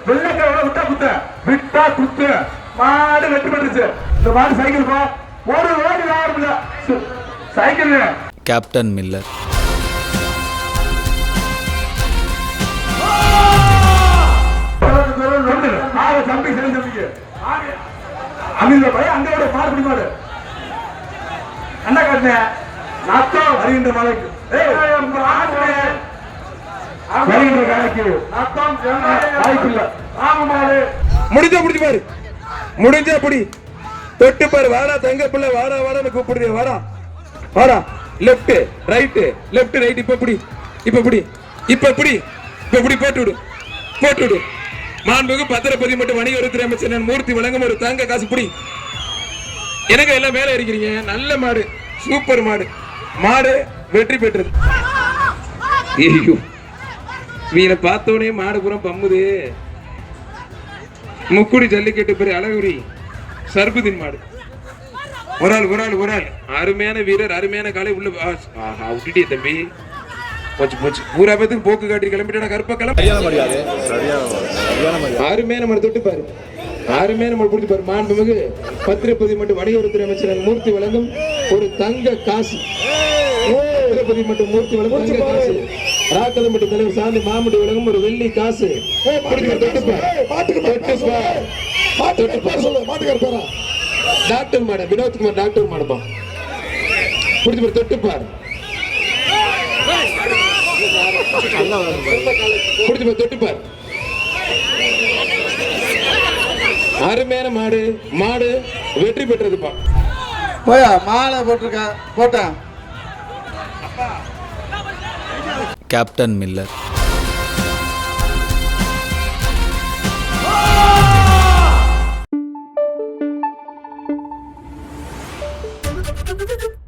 விட்டா குத்து விட்டா குத்து மாடு வெற்றி பெற்றுச்சு. இந்த மாடு சைக்கிள் போ ஒரு ஓடி ஆரம்பில்ல சைக்கிள். Captain Miller. தம்பி சரி தம்பிக்கு அங்க போய் அங்க மாடு பிடி மாடு என்ன காட்டுன நாத்தம் வருகின்ற மலைக்கு வருகின்ற காலைக்கு நாத்தம் வாய்ப்பு இல்ல. ஆமா மாடு முடிஞ்சா பிடிச்சு பாரு, முடிஞ்சா பிடி, தொட்டு பாரு. வாடா தங்க பிள்ளை, வாடா வாடான்னு கூப்பிடுறிய, வாடா வாடா. Left right left right. இப்ப பிடி, இப்ப பிடி, இப்ப பிடி, இப்ப பிடி, போட்டு விடு, போட்டு விடு. மாண்புக்கு பத்திரப்பதி மட்டும் வணிகத்துறை அமைச்சர் மூர்த்தி வழங்கும் ஒரு தங்க காசு பிடி. எனக்கு எல்லாம் மேல இருக்கிறீங்க. நல்ல மாடு, சூப்பர் மாடு, மாடு வெற்றி பெற்றது. ஐயோ வீர பார்த்தோனே மாடு புறம் பம்முது. முக்குடி ஜல்லிக்கட்டு பெரிய அழகுரி சர்புதீன் மாடு. ஒரு ஆள் ஒரு ஆள் ஒரு ஆள். அருமையான வீரர், அருமையான காலை உள்ள விட்டுட்டிய தம்பி. போச்சு போச்சு, பூரா பேத்துக்கு போக்கு காட்டி கிளம்பிட்டா கருப்பா கிளம்பி. அருமையான மாடு, தொட்டு பாரு, அருமையான மாடு பிடிச்சி பாரு. மாண்புமிகு பத்திரப்பதி மட்டும் வணிகத்துறை அமைச்சர் மூர்த்தி வழங்கும் ஒரு தங்க காசு. பத்திரப்பதி மட்டும் மூர்த்தி வழங்கும் தங்க காசு. ராக்கதம் மட்டும் தலைவர் சாந்தி மாமட்டி வழங்கும் ஒரு வெள்ளி காசு. டாக்டர் மாடு வினோத்குமார், டாக்டர் மாடுப்பா. பிடிச்சி பாரு, தொட்டு பாரு, பிடிச்சி பாரு, தொட்டு பாரு. அருமையான மாடு, மாடு வெற்றி பெற்றதுப்பா. போயா மாலை போட்டிருக்க போட்டா. Captain Miller. Thank you.